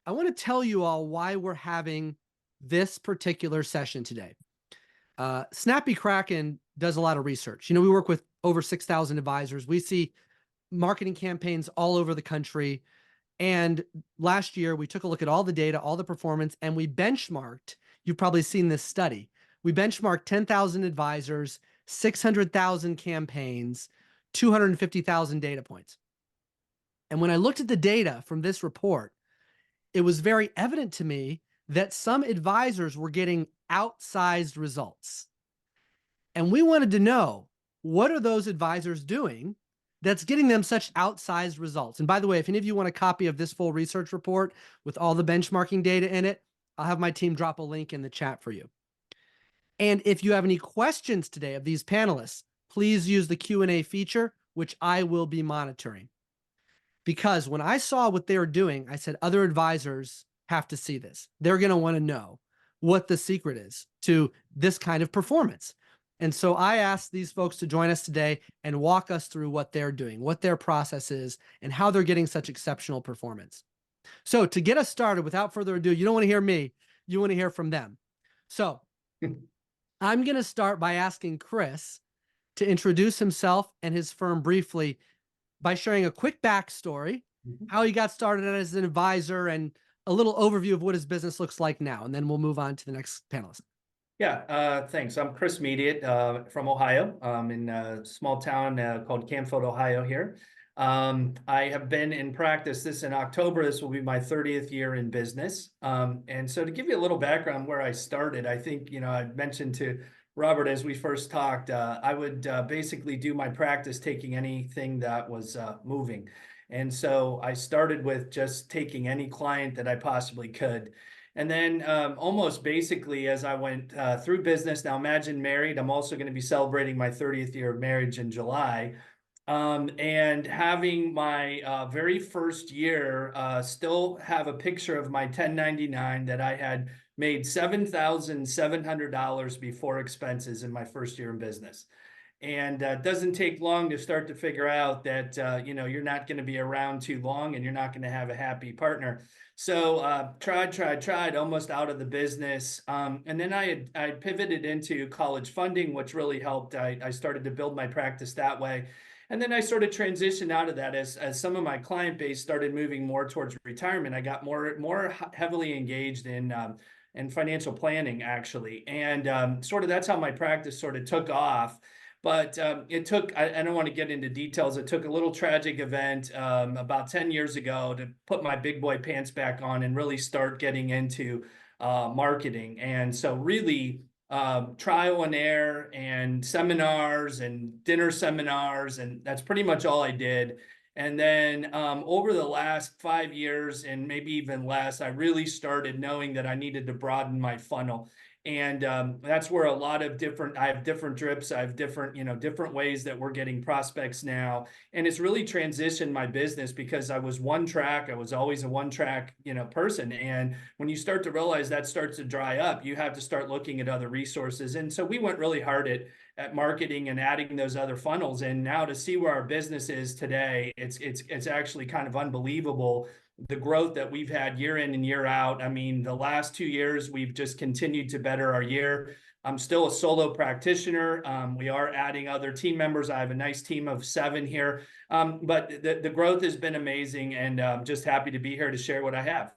I want to tell you all why we're having this particular session today. Snappy Kraken does a lot of research. We work with over 6,000 advisors. We see marketing campaigns all over the country. And last year, we took a look at all the data, all the performance, and we benchmarked. You've probably seen this study. We benchmarked 10,000 advisors, 600,000 campaigns, 250,000 data points. And when I looked at the data from this report, it was very evident to me that some advisors were getting outsized results. And we wanted to know, what are those advisors doing that's getting them such outsized results? And by the way, if any of you want a copy of this full research report with all the benchmarking data in it, I'll have my team drop a link in the chat for you. And if you have any questions today of these panelists, please use the Q&A feature, which I will be monitoring. Because when I saw what they were doing, I said, other advisors have to see this. They're going to want to know what the secret is to this kind of performance. And so I asked these folks to join us today and walk us through what they're doing, what their process is, and how they're getting such exceptional performance. So to get us started, without further ado, you don't want to hear me, you want to hear from them. So I'm going to start by asking Chris to introduce himself and his firm briefly by sharing a quick backstory, how he got started as an advisor, and a little overview of what his business looks like now. And then we'll move on to the next panelist. Yeah, thanks. I'm Chris Mediate from Ohio. I'm in a small town called Canfield, Ohio here. I have been in practice in October. This will be my 30th year in business. And so to give you a little background where I started, I think, I mentioned to Robert, as we first talked, I would basically do my practice taking anything that was moving. And so I started with just taking any client that I possibly could. And then almost basically as I went through business, now imagine married, I'm also going to be celebrating my 30th year of marriage in July. And having my very first year, still have a picture of my 1099 that I had made $7,700 before expenses in my first year in business. And it doesn't take long to start to figure out that, you're not going to be around too long and you're not going to have a happy partner. So tried, almost out of the business. And then I pivoted into college funding, which really helped. I started to build my practice that way. And then I sort of transitioned out of that as some of my client base started moving more towards retirement. I got more heavily engaged in financial planning, actually. And sort of that's how my practice sort of took off. But it took, I don't want to get into details, it took a little tragic event about 10 years ago to put my big boy pants back on and really start getting into marketing. And so really trial and error and seminars and dinner seminars, and that's pretty much all I did. And then over the last 5 years and maybe even less, I really started knowing that I needed to broaden my funnel. And that's where a lot of I have different drips. I have different ways that we're getting prospects now. And it's really transitioned my business because I was one track. I was always a one track, person. And when you start to realize that starts to dry up, you have to start looking at other resources. And so we went really hard at marketing and adding those other funnels. And now to see where our business is today, it's actually kind of unbelievable, the growth that we've had year in and year out. I mean, the last 2 years, we've just continued to better our year. I'm still a solo practitioner. We are adding other team members. I have a nice team of 7 here. But the growth has been amazing, and I'm just happy to be here to share what I have.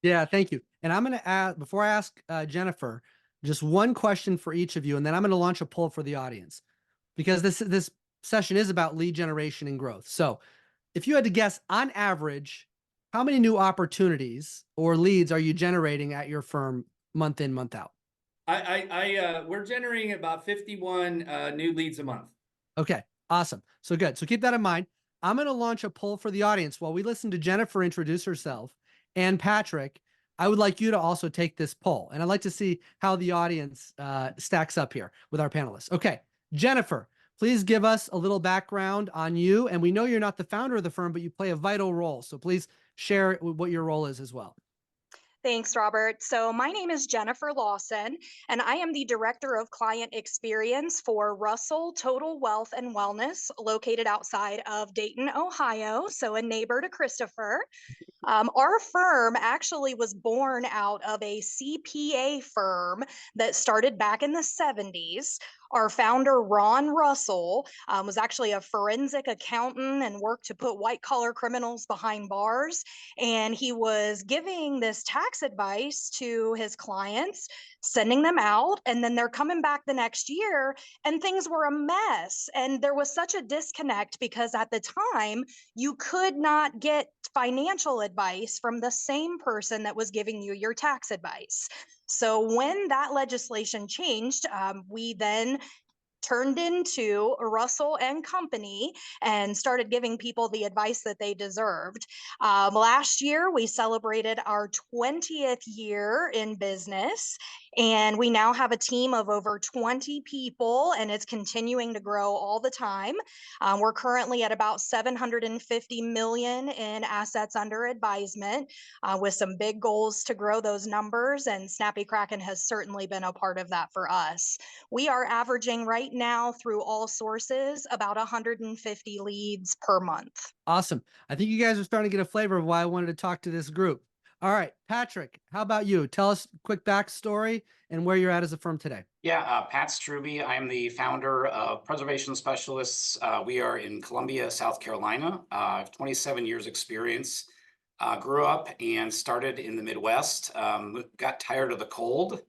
Yeah, thank you. And I'm going to ask, before I ask Jennifer, just one question for each of you, and then I'm going to launch a poll for the audience, because this session is about lead generation and growth. So if you had to guess, on average, how many new opportunities or leads are you generating at your firm month in, month out? We're generating about 51 new leads a month. Okay, awesome. So good. So keep that in mind. I'm going to launch a poll for the audience while we listen to Jennifer introduce herself, and Patrick. I would like you to also take this poll, and I'd like to see how the audience stacks up here with our panelists. Okay, Jennifer, please give us a little background on you. And we know you're not the founder of the firm, but you play a vital role. So please share what your role is as well. Thanks, Robert. So, my name is Jennifer Lawson, and I am the Director of Client Experience for Russell Total Wealth and Wellness, located outside of Dayton, Ohio. So, a neighbor to Christopher. Our firm actually was born out of a CPA firm that started back in the 70s. Our founder, Ron Russell, was actually a forensic accountant and worked to put white collar criminals behind bars. And he was giving this tax advice to his clients, sending them out, and then they're coming back the next year, and things were a mess. And there was such a disconnect because at the time, you could not get financial advice from the same person that was giving you your tax advice. So when that legislation changed, we then turned into Russell and Company and started giving people the advice that they deserved. Last year, we celebrated our 20th year in business, and we now have a team of over 20 people, and it's continuing to grow all the time. We're currently at about 750 million in assets under advisement, with some big goals to grow those numbers, and Snappy Kraken has certainly been a part of that for us. We are averaging right now through all sources about 150 leads per month. Awesome. I think you guys are starting to get a flavor of why I wanted to talk to this group. All right, Patrick, how about you? Tell us a quick backstory and where you're at as a firm today. Yeah, Pat Strubbe. I am the founder of Preservation Specialists. We are in Columbia, South Carolina. I have 27 years experience. Grew up and started in the Midwest. Got tired of the cold.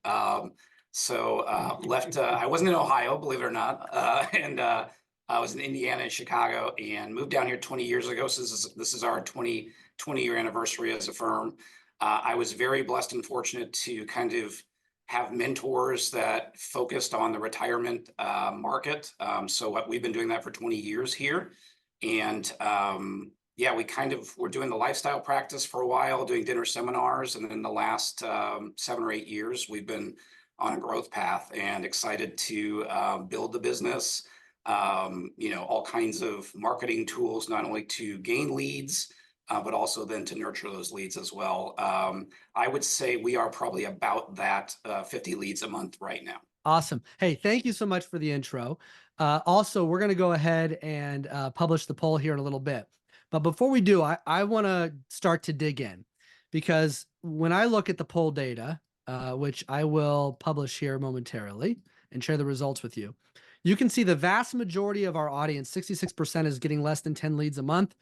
So left. I wasn't in Ohio, believe it or not. And I was in Indiana and Chicago and moved down here 20 years ago. So this is our 20-year anniversary as a firm. I was very blessed and fortunate to kind of have mentors that focused on the retirement market. So what we've been doing that for 20 years here. And yeah, we kind of were doing the lifestyle practice for a while, doing dinner seminars. And then the last 7 or 8 years, we've been on a growth path and excited to build the business. All kinds of marketing tools, not only to gain leads, but also then to nurture those leads as well. I would say we are probably about that 50 leads a month right now. Awesome. Hey, thank you so much for the intro. Also, we're going to go ahead and publish the poll here in a little bit. But before we do, I want to start to dig in, because when I look at the poll data, which I will publish here momentarily and share the results with you, you can see the vast majority of our audience, 66%, is getting less than 10 leads a month.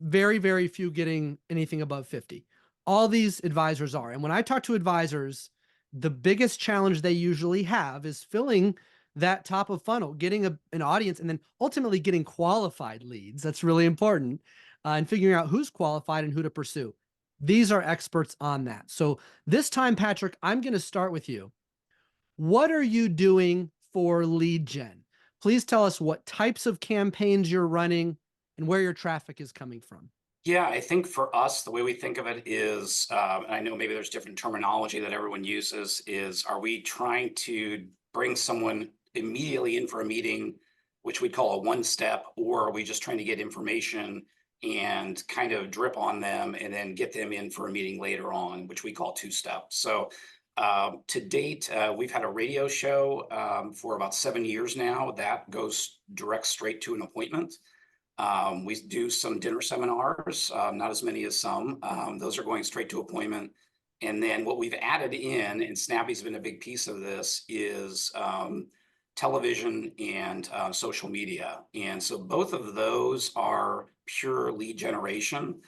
Very, very few getting anything above 50. All these advisors are. And when I talk to advisors, the biggest challenge they usually have is filling that top of funnel, getting an audience, and then ultimately getting qualified leads. That's really important. And figuring out who's qualified and who to pursue. These are experts on that. So this time, Patrick, I'm going to start with you. What are you doing for lead gen? Please tell us what types of campaigns you're running and where your traffic is coming from. Yeah, I think for us, the way we think of it is, and I know maybe there's different terminology that everyone uses, is are we trying to bring someone immediately in for a meeting, which we'd call a one step, or are we just trying to get information and kind of drip on them and then get them in for a meeting later on, which we call two steps. So to date, we've had a radio show for about 7 years now that goes direct straight to an appointment. We do some dinner seminars, not as many as some. Those are going straight to appointment. And then what we've added in, and Snappy's been a big piece of this, is television and social media. And so both of those are pure lead generation.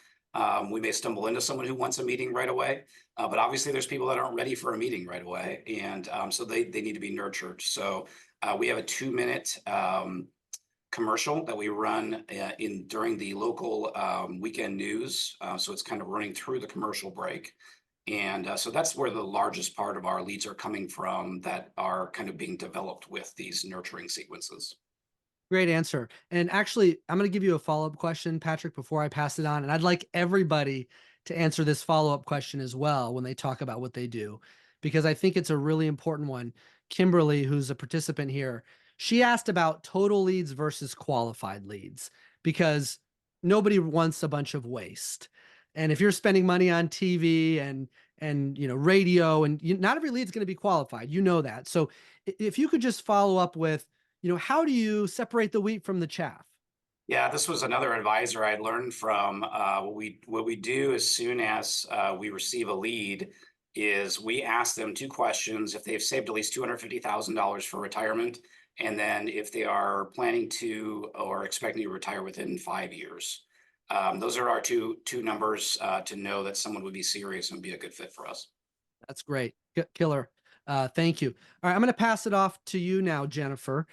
We may stumble into someone who wants a meeting right away, but obviously there's people that aren't ready for a meeting right away. And so they need to be nurtured. So we have a 2-minute commercial that we run during the local weekend news. So it's kind of running through the commercial break. And so that's where the largest part of our leads are coming from that are kind of being developed with these nurturing sequences. Great answer. And actually, I'm going to give you a follow-up question, Patrick, before I pass it on. And I'd like everybody to answer this follow-up question as well when they talk about what they do, because I think it's a really important one. Kimberly, who's a participant here, she asked about total leads versus qualified leads, because nobody wants a bunch of waste. And if you're spending money on TV and radio, and not every lead is going to be qualified, that. So if you could just follow up with, how do you separate the wheat from the chaff? Yeah, this was another advisor I learned from. What we do as soon as we receive a lead is we ask them two questions: if they've saved at least $250,000 for retirement, and then if they are planning to or expecting to retire within 5 years. Those are our two numbers to know that someone would be serious and be a good fit for us. That's great. Killer. Thank you. All right, I'm going to pass it off to you now, Jennifer.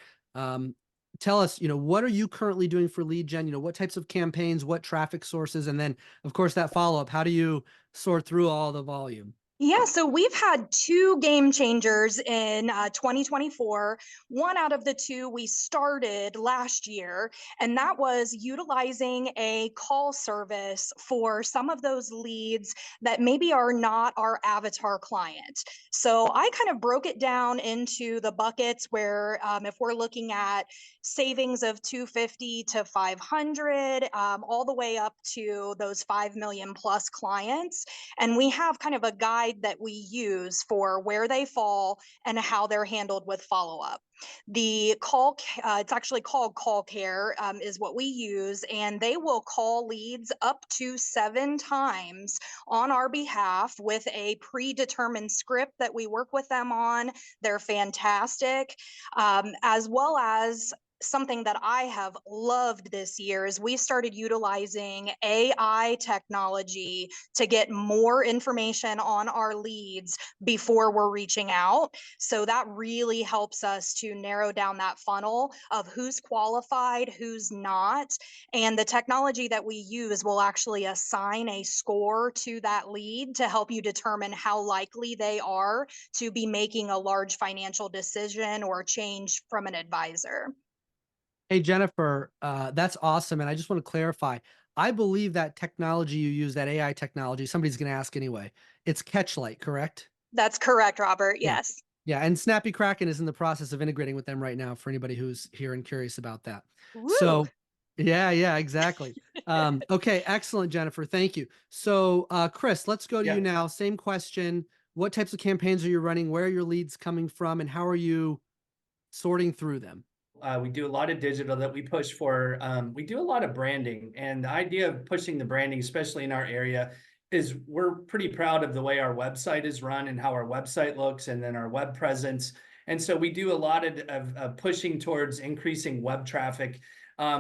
Tell us, what are you currently doing for lead gen? What types of campaigns, what traffic sources, and then, of course, that follow-up. How do you sort through all the volume? Yeah, so we've had two game changers in 2024. One out of the two we started last year, and that was utilizing a call service for some of those leads that maybe are not our avatar client. So I kind of broke it down into the buckets where if we're looking at savings of 250 to 500, all the way up to those 5 million plus clients. And we have kind of a guide that we use for where they fall and how they're handled with follow-up. The call, it's actually called Call Care, is what we use, and they will call leads up to 7 times on our behalf with a predetermined script that we work with them on. They're fantastic, as well as something that I have loved this year is we started utilizing AI technology to get more information on our leads before we're reaching out. So that really helps us to narrow down that funnel of who's qualified, who's not. And the technology that we use will actually assign a score to that lead to help you determine how likely they are to be making a large financial decision or change from an advisor. Hey, Jennifer, that's awesome. And I just want to clarify, I believe that technology you use, that AI technology, somebody's going to ask anyway. It's Catchlight, correct? That's correct, Robert. Yeah. Yes. Yeah. And Snappy Kraken is in the process of integrating with them right now for anybody who's here and curious about that. Woo. So yeah, exactly. Okay. Excellent, Jennifer. Thank you. So, Chris, let's go to Yeah. you now. Same question. What types of campaigns are you running? Where are your leads coming from? And how are you sorting through them? We do a lot of digital that we push for. We do a lot of branding, and the idea of pushing the branding, especially in our area, is we're pretty proud of the way our website is run and how our website looks, and then our web presence. And so we do a lot of pushing towards increasing web traffic.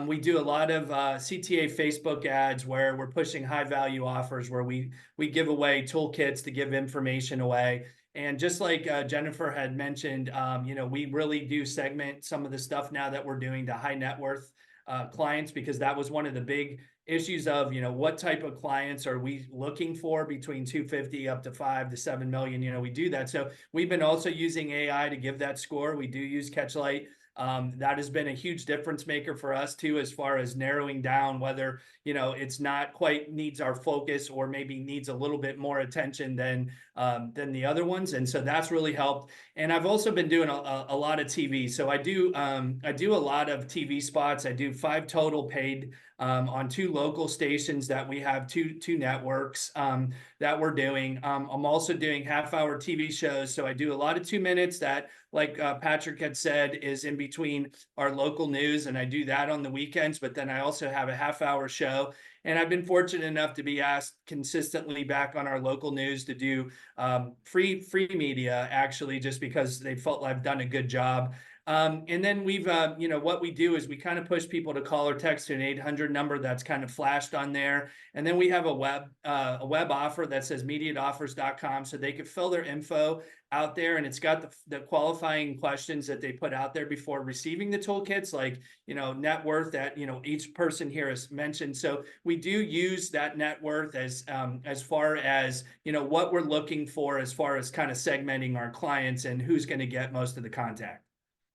We do a lot of CTA Facebook ads where we're pushing high value offers where we give away toolkits to give information away. And just like Jennifer had mentioned, we really do segment some of the stuff now that we're doing to high net worth clients, because that was one of the big issues of, what type of clients are we looking for between 250 up to 5 to 7 million. We do that. So we've been also using AI to give that score. We do use Catchlight. That has been a huge difference maker for us too, as far as narrowing down whether, it's not quite needs our focus or maybe needs a little bit more attention than the other ones. And so that's really helped. And I've also been doing a lot of TV. So I do a lot of TV spots. I do 5 total paid on 2 local stations that we have, two networks that we're doing. I'm also doing half-hour TV shows. So I do a lot of 2 minutes that, like Patrick had said, is in between our local news, and I do that on the weekends. But then I also have a half-hour show, and I've been fortunate enough to be asked consistently back on our local news to do free media, actually, just because they felt I've done a good job. And then we've, what we do is we kind of push people to call or text to an 800 number that's kind of flashed on there. And then we have a web offer that says mediateoffers.com, so they could fill their info out there, and it's got the qualifying questions that they put out there before receiving the toolkits, like, net worth that, each person here has mentioned. So we do use that net worth as far as, what we're looking for as far as kind of segmenting our clients and who's going to get most of the contact.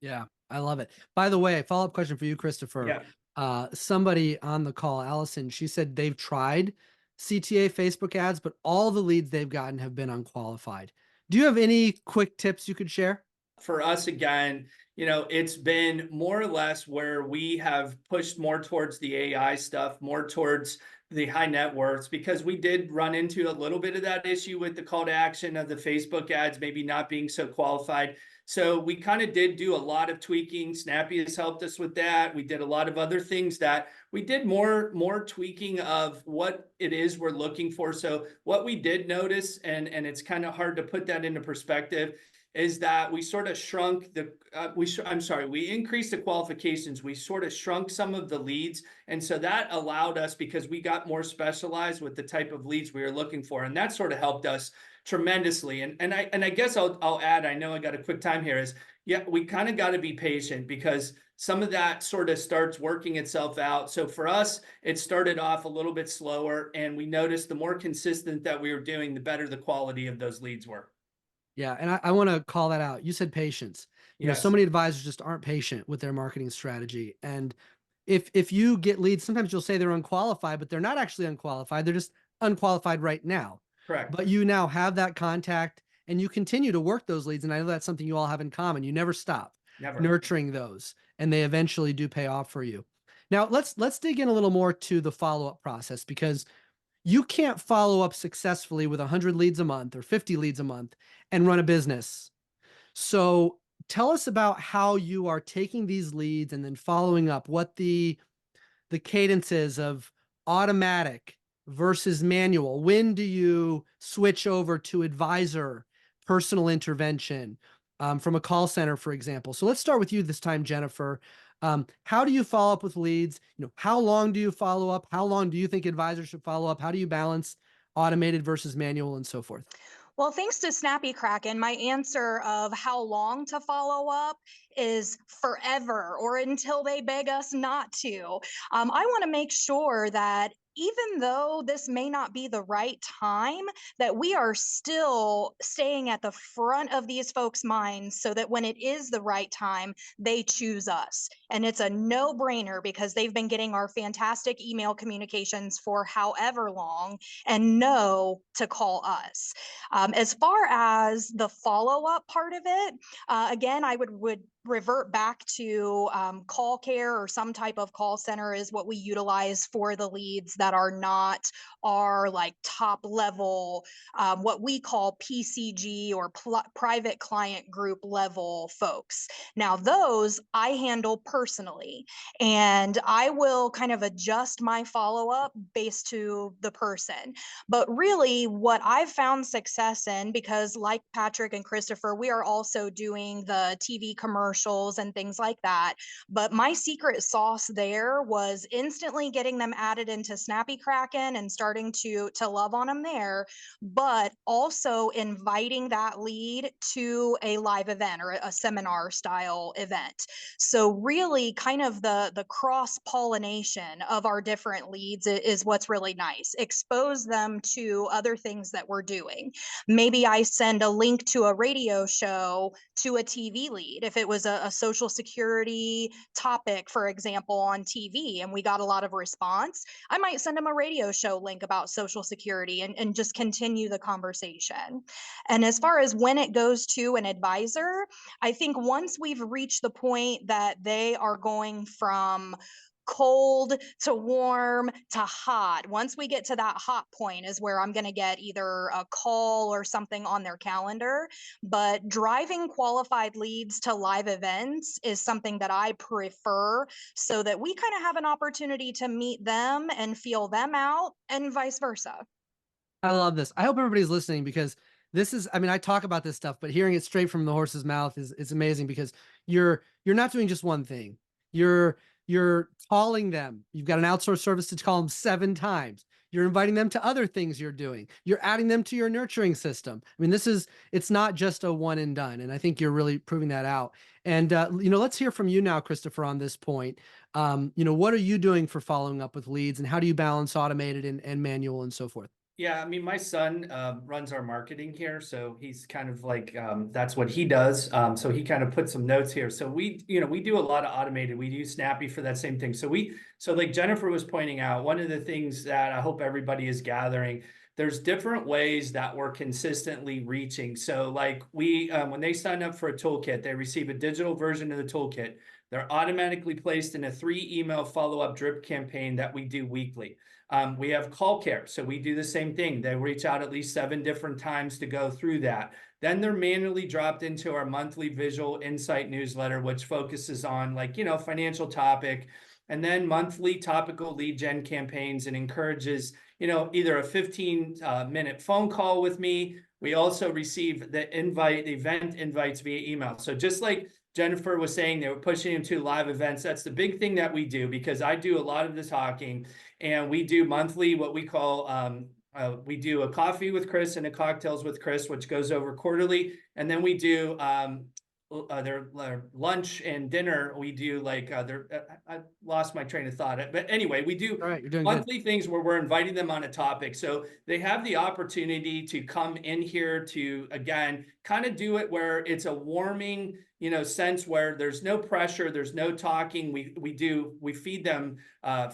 Yeah, I love it. By the way, follow-up question for you, Christopher. Yeah. Somebody on the call, Allison, she said they've tried CTA Facebook ads, but all the leads they've gotten have been unqualified. Do you have any quick tips you could share? For us, again, you know, it's been more or less where we have pushed more towards the AI stuff, more towards the high net worths, because we did run into a little bit of that issue with the call to action of the Facebook ads maybe not being so qualified. So we kind of did do a lot of tweaking. Snappy has helped us with that. We did a lot of other things that we did more tweaking of what it is we're looking for. So what we did notice, and it's kind of hard to put that into perspective, is that we sort of shrunk the we increased the qualifications. We sort of shrunk some of the leads, and so that allowed us, because we got more specialized with the type of leads we were looking for, and that sort of helped us tremendously. And I guess I'll add, I know I got a quick time here, is yeah, we kind of got to be patient, because some of that sort of starts working itself out. So for us, it started off a little bit slower, and we noticed the more consistent that we were doing, the better the quality of those leads were. Yeah. And I want to call that out. You said patience. You know, so Yes. many advisors just aren't patient with their marketing strategy. And if you get leads, sometimes you'll say they're unqualified, but they're not actually unqualified. They're just unqualified right now. Correct. But you now have that contact and you continue to work those leads. And I know that's something you all have in common. You never stop Never. nurturing those, and they eventually do pay off for you. Now let's dig in a little more to the follow-up process, because you can't follow up successfully with 100 leads a month or 50 leads a month and run a business. So tell us about how you are taking these leads and then following up, what the cadence is of automatic versus manual. When do you switch over to advisor, personal intervention, from a call center, for example? So let's start with you this time, Jennifer. How do you follow up with leads? You know, how long do you follow up? How long do you think advisors should follow up? How do you balance automated versus manual and so forth? Well, thanks to Snappy Kraken, my answer of how long to follow up is forever, or until they beg us not to. I want to make sure that even though this may not be the right time, that we are still staying at the front of these folks' minds, so that when it is the right time, they choose us. And it's a no-brainer, because they've been getting our fantastic email communications for however long and know to call us. As far as the follow-up part of it, again, I would revert back to call care, or some type of call center is what we utilize for the leads that are not our like top level, what we call PCG or private client group level folks. Now those I handle personally, and I will kind of adjust my follow-up based to the person. But really what I've found success in, because like Patrick and Christopher, we are also doing the TV commercials and things like that. But my secret sauce there was instantly getting them added into Snappy Kraken and starting to love on them there, but also inviting that lead to a live event or a seminar style event. So really kind of the cross pollination of our different leads is what's really nice. Expose them to other things that we're doing. Maybe I send a link to a radio show to a TV lead. If it was a social security topic, for example, on TV, and we got a lot of response, I might send them a radio show link about social security and just continue the conversation. And as far as when it goes to an advisor, I think once we've reached the point that they are going from cold to warm to hot, once we get to that hot point is where I'm going to get either a call or something on their calendar. But driving qualified leads to live events is something that I prefer, so that we kind of have an opportunity to meet them and feel them out, and vice versa. I love this. I hope everybody's listening, because this is, I mean, I talk about this stuff, but hearing it straight from the horse's mouth is amazing, because you're not doing just one thing. You're calling them. You've got an outsourced service to call them 7 times. You're inviting them to other things you're doing. You're adding them to your nurturing system. I mean, it's not just a one and done. And I think you're really proving that out. And, you know, let's hear from you now, Christopher, on this point. You know, what are you doing for following up with leads, and how do you balance automated and manual and so forth? Yeah, I mean, my son runs our marketing here, so he's kind of like that's what he does. So he kind of put some notes here. So we do a lot of automated. We use Snappy for that same thing. So like Jennifer was pointing out, one of the things that I hope everybody is gathering, there's different ways that we're consistently reaching. So like when they sign up for a toolkit, they receive a digital version of the toolkit. They're automatically placed in a 3-email follow-up drip campaign that we do weekly. We have call care, so we do the same thing. They reach out at least 7 different times to go through that. Then they're manually dropped into our monthly visual insight newsletter, which focuses on like, financial topic, and then monthly topical lead gen campaigns, and encourages, either a 15-minute phone call with me. We also receive the event invites via email. So just like Jennifer was saying, they were pushing into live events. That's the big thing that we do, because I do a lot of the talking, and we do monthly, what we call, we do a coffee with Chris and a cocktails with Chris, which goes over quarterly. And then we do their lunch and dinner. We do like I lost my train of thought, but anyway, we do All right, you're doing monthly things where we're inviting them on a topic, so they have the opportunity to come in here to, again, kind of do it where it's a warming sense, where there's no pressure, there's no talking. We feed them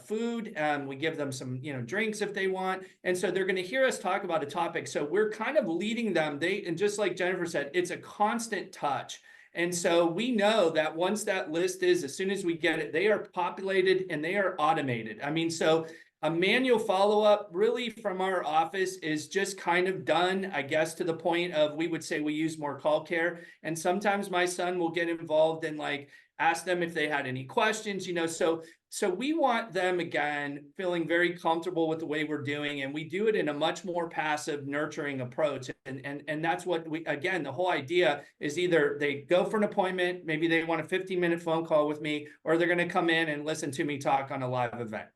food, and we give them some drinks if they want, and so they're going to hear us talk about a topic. So we're kind of leading them. And just like Jennifer said, it's a constant touch. And so we know that once that list is, as soon as we get it, they are populated and they are automated. I mean, so a manual follow-up really from our office is just kind of done, I guess, to the point of, we would say we use more call care. And sometimes my son will get involved and like ask them if they had any questions, so we want them, again, feeling very comfortable with the way we're doing, and we do it in a much more passive, nurturing approach. And that's what again, the whole idea is, either they go for an appointment, maybe they want a 15-minute phone call with me, or they're going to come in and listen to me talk on a live event.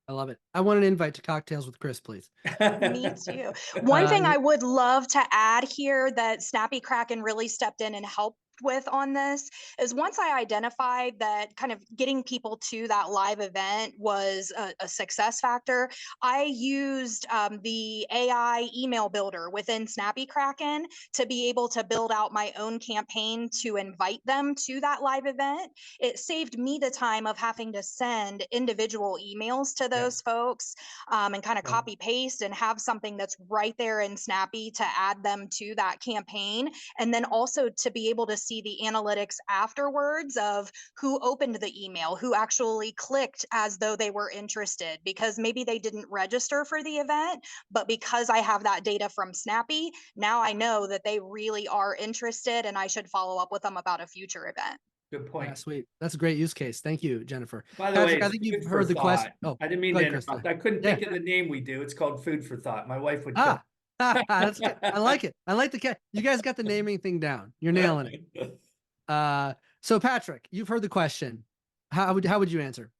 I love it. I want an invite to cocktails with Chris, please. Me too. One thing I would love to add here that Snappy Kraken really stepped in and helped with on this is, once I identified that kind of getting people to that live event was a success factor, I used the AI email builder within Snappy Kraken to be able to build out my own campaign to invite them to that live event. It saved me the time of having to send individual emails to those folks, and kind of copy paste and have something that's right there in Snappy to add them to that campaign. And then also to be able to see the analytics afterwards of who opened the email, who actually clicked as though they were interested, because maybe they didn't register for the event, but because I have that data from Snappy, now I know that they really are interested, and I should follow up with them about a future event. Good point. Yeah, sweet. That's a great use case. Thank you, Jennifer. By the Patrick, way, I think you've heard the question. Oh, I didn't mean go to ahead, Chris. interrupt. I couldn't think of the name we do. It's called Food for Thought. My wife would kill. That's good. I like it. I like the cat. You guys got the naming thing down. You're nailing it. So Patrick, you've heard the question. How would you answer?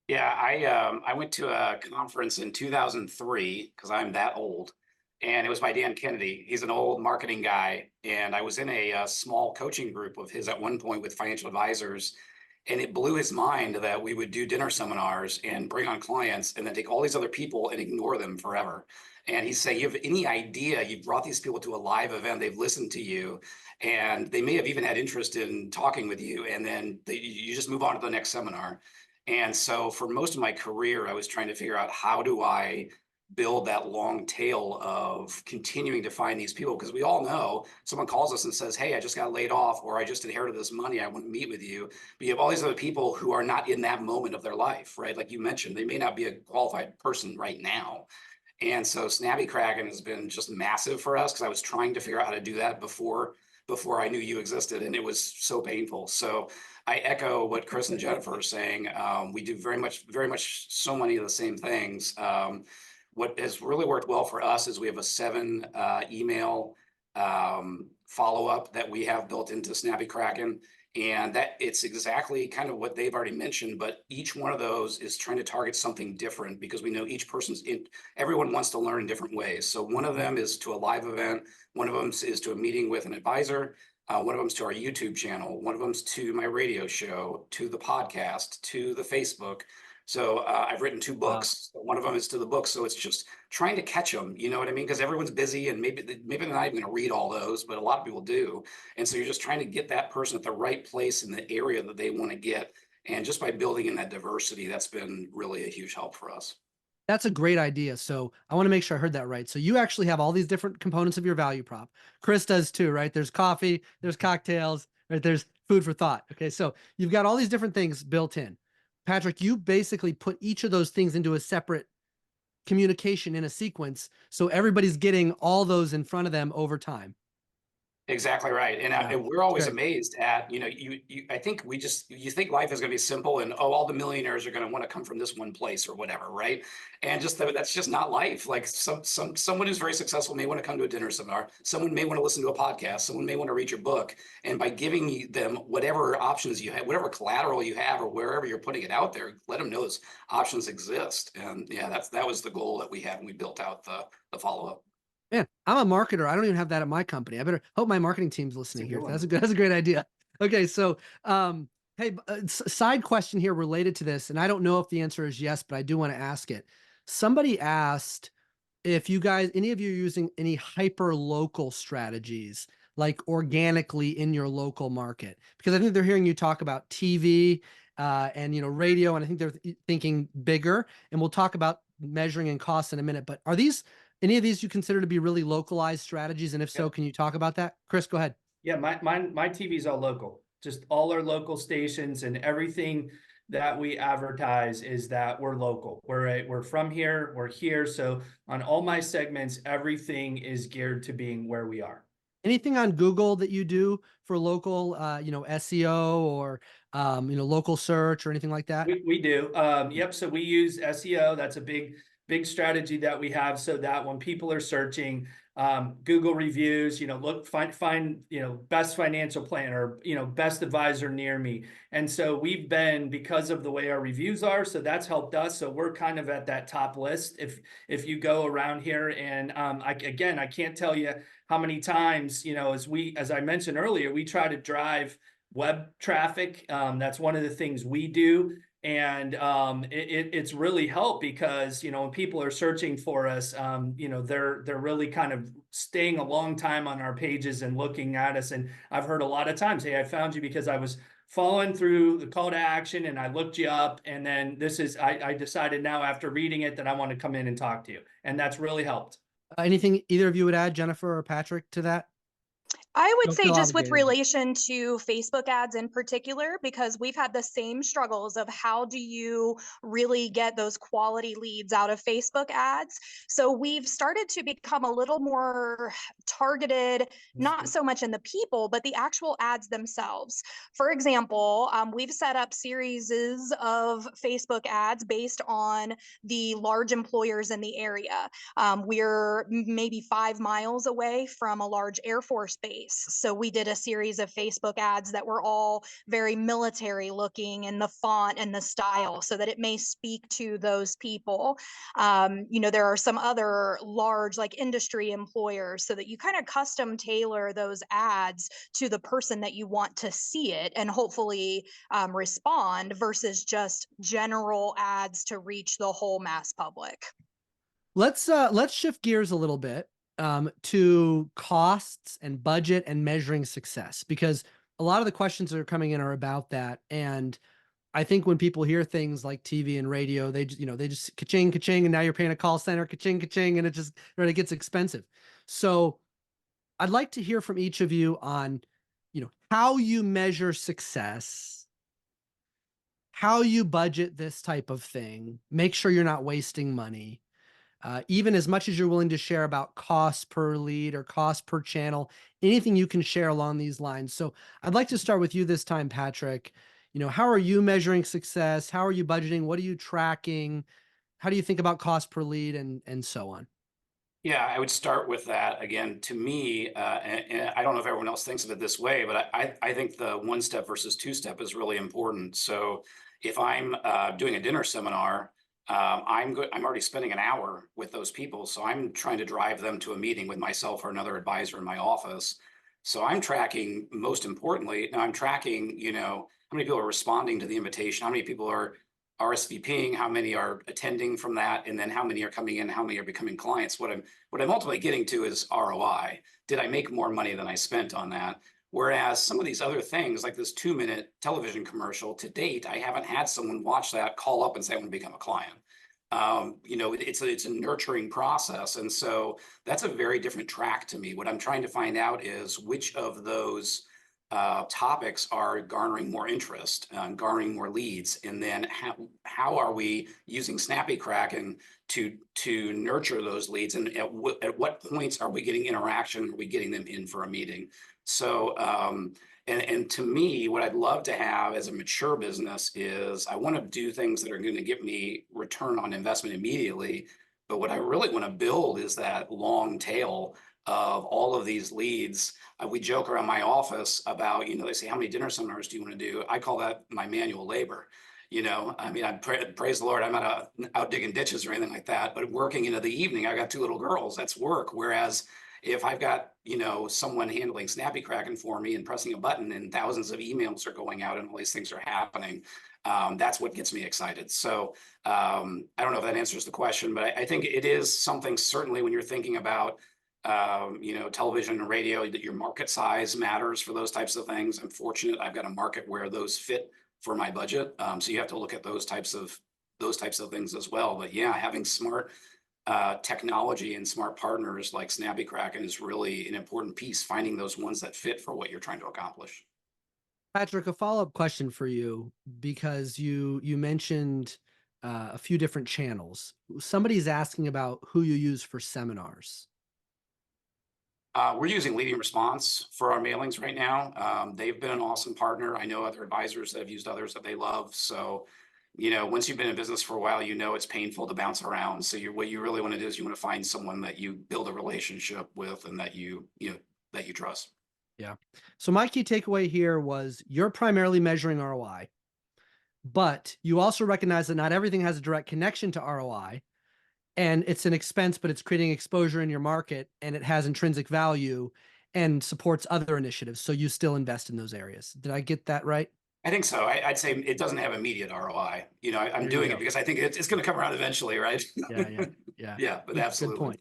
Yeah, I went to a conference in 2003, because I'm that old, and it was by Dan Kennedy. He's an old marketing guy, and I was in a small coaching group of his at one point with financial advisors, and it blew his mind that we would do dinner seminars and bring on clients and then take all these other people and ignore them forever. And he's saying, you have any idea you've brought these people to a live event, they've listened to you, and they may have even had interest in talking with you, and then you just move on to the next seminar. And so for most of my career, I was trying to figure out, how do I build that long tail of continuing to find these people? Because we all know, someone calls us and says, hey, I just got laid off, or I just inherited this money, I want to meet with you. But you have all these other people who are not in that moment of their life, right? Like you mentioned, they may not be a qualified person right now. And so Snappy Kraken has been just massive for us, because I was trying to figure out how to do that before I knew you existed, and it was so painful. So I echo what Chris and Jennifer are saying. We do very much so many of the same things. What has really worked well for us is we have a 7 email follow-up that we have built into Snappy Kraken. And that it's exactly kind of what they've already mentioned, but each one of those is trying to target something different, because we know each everyone wants to learn in different ways. So one of them is to a live event. One of them is to a meeting with an advisor. One of them is to our YouTube channel. One of them is to my radio show, to the podcast, to the Facebook. So I've written 2 books. Wow. One of them is to the book. So it's just trying to catch them, you know what I mean? Because everyone's busy, and maybe they're not even going to read all those, but a lot of people do. And so you're just trying to get that person at the right place in the area that they want to get. And just by building in that diversity, that's been really a huge help for us. That's a great idea. So I want to make sure I heard that right. So you actually have all these different components of your value prop. Chris does too, right? There's coffee, there's cocktails, right? There's food for thought. Okay. So you've got all these different things built in. Patrick, you basically put each of those things into a separate communication in a sequence. So everybody's getting all those in front of them over time. Exactly right. And, Yeah, and we're always great. amazed at, I think you think life is going to be simple and, oh, all the millionaires are going to want to come from this one place or whatever. Right. And that's just not life. Like someone who's very successful may want to come to a dinner seminar. Someone may want to listen to a podcast. Someone may want to read your book. And by giving them whatever options you have, whatever collateral you have, or wherever you're putting it out there, let them know those options exist. And yeah, that was the goal that we had when we built out the follow-up. Man, I'm a marketer. I don't even have that at my company. I better hope my marketing team's listening here. good That's a great idea. Okay, so hey, side question here related to this, and I don't know if the answer is yes, but I do want to ask it. Somebody asked if you guys, any of you, are using any hyper local strategies, like organically in your local market, because I think they're hearing you talk about TV and radio, and I think they're thinking bigger. And we'll talk about measuring and costs in a minute. But are these any of these you consider to be really localized strategies? And if so, can you talk about that? Chris, go ahead. Yeah, my TV's all local. Just all our local stations, and everything that we advertise is that we're local. We're from here, we're here. So on all my segments, everything is geared to being where we are. Anything on Google that you do for local, SEO or, local search or anything like that? We do. Yep. So we use SEO. That's a big strategy that we have, so that when people are searching, Google reviews, find, best financial plan, or, best advisor near me. And so we've been, because of the way our reviews are, so that's helped us. So we're kind of at that top list. If you go around here, and I can't tell you how many times, as I mentioned earlier, we try to drive web traffic. That's one of the things we do. And it's really helped, because when people are searching for us, they're really kind of staying a long time on our pages and looking at us. And I've heard a lot of times, hey, I found you because I was following through the call to action and I looked you up, and then I decided now, after reading it, that I want to come in and talk to you, and that's really helped. Anything either of you would add, Jennifer or Patrick, to that? I would Don't say, feel just with obligated. relation to Facebook ads in particular, because we've had the same struggles of how do you really get those quality leads out of Facebook ads. So we've started to become a little more targeted, not so much in the people, but the actual ads themselves. For example, we've set up series of Facebook ads based on the large employers in the area. We're maybe 5 miles away from a large Air Force base. So we did a series of Facebook ads that were all very military looking, in the font and the style, so that it may speak to those people. There are some other large, like, industry employers, so that you kind of custom tailor those ads to the person that you want to see it, and hopefully respond, versus just general ads to reach the whole mass public. Let's shift gears a little bit to costs and budget and measuring success, because a lot of the questions that are coming in are about that. And I think when people hear things like TV and radio, they just ka-ching, ka-ching, and now you're paying a call center, ka-ching, ka-ching, and it gets expensive. So I'd like to hear from each of you on, how you measure success, how you budget this type of thing, make sure you're not wasting money. Even as much as you're willing to share about cost per lead or cost per channel, anything you can share along these lines. So I'd like to start with you this time, Patrick. How are you measuring success? How are you budgeting? What are you tracking? How do you think about cost per lead and so on? Yeah, I would start with that. Again, to me, and I don't know if everyone else thinks of it this way, but I think the one step versus two step is really important. So if I'm doing a dinner seminar, I'm already spending an hour with those people. So I'm trying to drive them to a meeting with myself or another advisor in my office. So I'm tracking, most importantly, now I'm tracking, how many people are responding to the invitation, how many people are RSVPing, how many are attending from that, and then how many are coming in, how many are becoming clients. What I'm ultimately getting to is ROI. Did I make more money than I spent on that? Whereas some of these other things, like this 2-minute television commercial, to date, I haven't had someone watch that, call up and say, I want to become a client. You know, it's a nurturing process. And so that's a very different track to me. What I'm trying to find out is which of those topics are garnering more interest, garnering more leads, and then how are we using Snappy Kraken to nurture those leads, and at what points are we getting interaction? Are we getting them in for a meeting? So and to me, what I'd love to have as a mature business is I want to do things that are going to get me return on investment immediately. But what I really want to build is that long tail of all of these leads. We joke around my office about, you know, they say, how many dinner seminars do you want to do? I call that my manual labor. You know, I mean, praise the Lord, I'm not out digging ditches or anything like that, but working into the evening, I got 2 little girls, that's work. Whereas if I've got, you know, someone handling Snappy Kraken for me and pressing a button and thousands of emails are going out and all these things are happening, that's what gets me excited. So I don't know if that answers the question, but I think it is something certainly when you're thinking about you know, television and radio, that your market size matters for those types of things. I'm fortunate I've got a market where those fit for my budget. So you have to look at those types of things as well. But yeah, having smart technology and smart partners like Snappy Kraken is really an important piece, finding those ones that fit for what you're trying to accomplish. Patrick, a follow-up question for you, because you mentioned a few different channels. Somebody's asking about who you use for seminars. We're using Leading Response for our mailings right now. They've been an awesome partner. I know other advisors that have used others that they love. So, you know, once you've been in business for a while, you know it's painful to bounce around. So what you really want to do is you want to find someone that you build a relationship with and that you trust. Yeah. So my key takeaway here was you're primarily measuring ROI, but you also recognize that not everything has a direct connection to ROI. And it's an expense, but it's creating exposure in your market, and it has intrinsic value and supports other initiatives. So you still invest in those areas. Did I get that right? I think so. I'd say it doesn't have immediate ROI. You know, I'm There you doing go. it because I think it's going to come around eventually, right? Yeah. Yeah, but Good absolutely. point.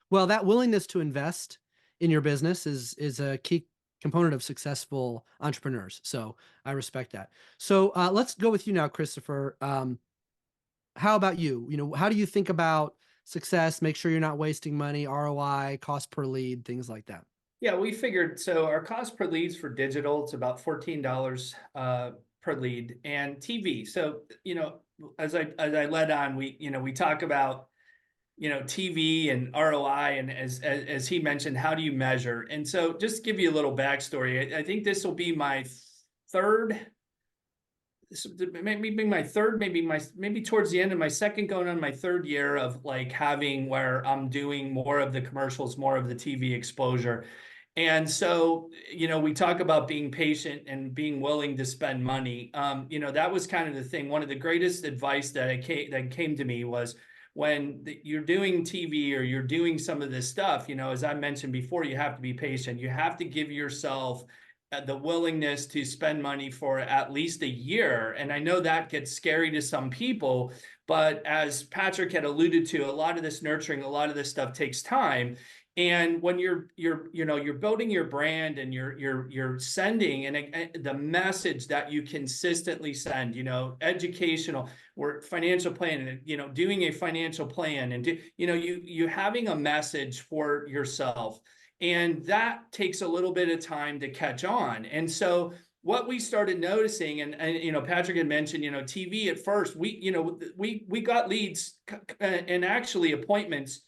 Well, that willingness to invest in your business is a key component of successful entrepreneurs. So I respect that. So let's go with you now, Christopher. How about you? You know, how do you think about success? Make sure you're not wasting money, ROI, cost per lead, things like that. Yeah, we figured, so our cost per leads for digital, it's about $14 per lead, and TV. So, you know, as I led on, we talk about, you know, TV and ROI, and as he mentioned, how do you measure? And so just to give you a little backstory, I think this will be my third, maybe towards the end of my second, going on my third year of like having where I'm doing more of the commercials, more of the TV exposure. And so, you know, we talk about being patient and being willing to spend money. You know, that was kind of the thing. One of the greatest advice that came to me was when you're doing TV or you're doing some of this stuff, you know, as I mentioned before, you have to be patient. You have to give yourself the willingness to spend money for at least a year. And I know that gets scary to some people, but as Patrick had alluded to, a lot of this nurturing, a lot of this stuff takes time. And when you're building your brand and you're sending and the message that you consistently send, you know, educational or financial plan, you know, doing a financial plan and you having a message for yourself. And that takes a little bit of time to catch on. And so what we started noticing, and you know, Patrick had mentioned, you know, TV at first, we got leads and actually appointments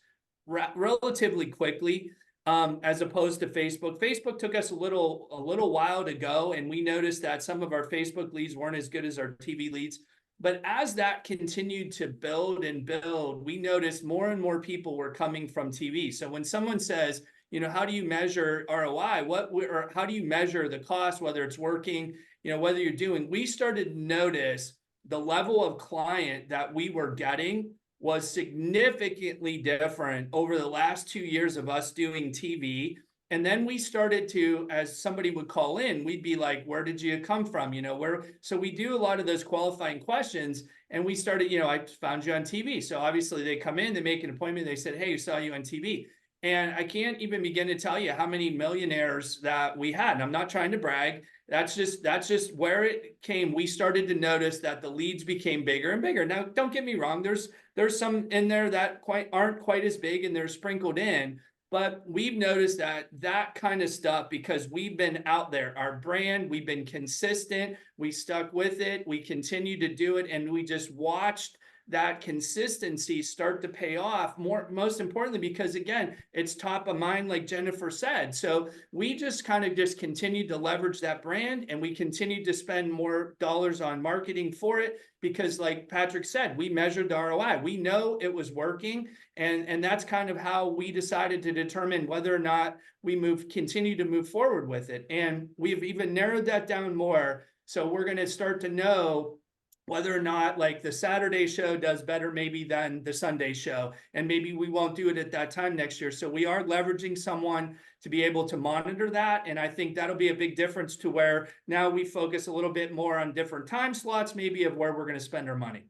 relatively quickly, as opposed to Facebook. Facebook took us a little while to go, and we noticed that some of our Facebook leads weren't as good as our TV leads. But as that continued to build and build, we noticed more and more people were coming from TV. So when someone says, you know, how do you measure ROI? Or how do you measure the cost, whether it's working, you know, whether you're doing, we started to notice the level of client that we were getting was significantly different over the last 2 years of us doing TV. And then we started to, as somebody would call in, we'd be like, where did you come from? You know, where, so we do a lot of those qualifying questions, and we started, you know, I found you on TV. So obviously they come in, they make an appointment, they said, hey, we saw you on TV. And I can't even begin to tell you how many millionaires that we had. And I'm not trying to brag. That's just where it came. We started to notice that the leads became bigger and bigger. Now, don't get me wrong. There's some in there that aren't quite as big, and they're sprinkled in. But we've noticed that kind of stuff, because we've been out there, our brand, we've been consistent, we stuck with it, we continue to do it, and we just watched that consistency start to pay off, most importantly, because again, it's top of mind, like Jennifer said. So we just kind of just continued to leverage that brand, and we continued to spend more dollars on marketing for it, because like Patrick said, we measured the ROI. We know it was working. And that's kind of how we decided to determine whether or not we continue to move forward with it. And we've even narrowed that down more. So we're going to start to know whether or not like the Saturday show does better maybe than the Sunday show. And maybe we won't do it at that time next year. So we are leveraging someone to be able to monitor that. And I think that'll be a big difference to where now we focus a little bit more on different time slots, maybe of where we're going to spend our money.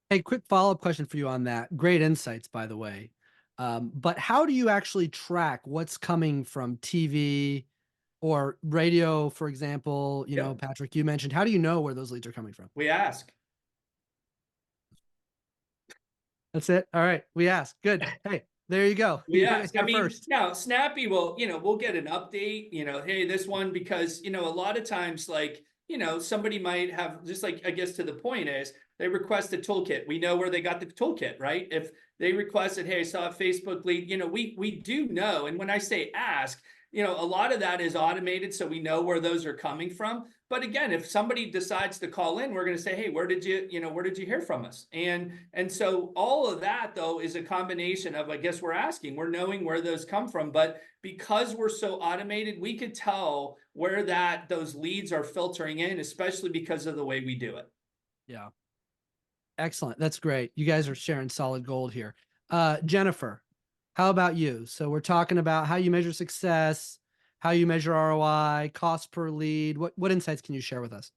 Hey, quick follow-up question for you on that. Great insights, by the way. But how do you actually track what's coming from TV or radio, for example? You know, Patrick, you mentioned, how do you know where those leads are coming from? We ask. That's it. All right. We ask. Good. Hey, there you go. Yeah, I mean, first. now Snappy will, we'll get an update, hey, this one, because, a lot of times, like, somebody might have, just like, I guess to the point is, they request a toolkit. We know where they got the toolkit, right? If they requested, hey, I saw a Facebook lead, we do know. And when I say ask, a lot of that is automated, so we know where those are coming from. But again, if somebody decides to call in, we're going to say, hey, where did you hear from us? And so all of that, though, is a combination of, I guess we're asking, we're knowing where those come from. But because we're so automated, we could tell where those leads are filtering in, especially because of the way we do it. Yeah. Excellent. That's great. You guys are sharing solid gold here. Jennifer, how about you? So we're talking about how you measure success, how you measure ROI, cost per lead. What insights can you share with us?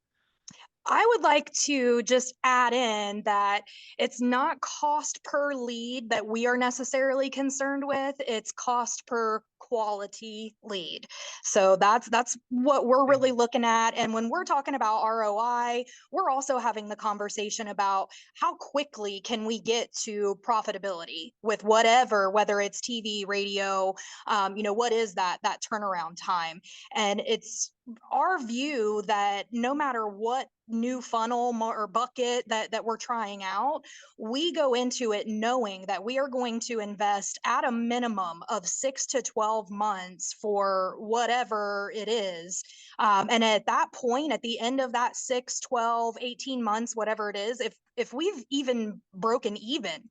I would like to just add in that it's not cost per lead that we are necessarily concerned with. It's cost per quality lead. So that's what we're really looking at. And when we're talking about ROI, we're also having the conversation about how quickly can we get to profitability with whether it's TV, radio, what is that turnaround time? And it's our view that no matter what new funnel or bucket that we're trying out, we go into it knowing that we are going to invest at a minimum of 6 to 12 months for whatever it is. And at that point, at the end of that 6, 12, 18 months, whatever it is, if we've even broken even,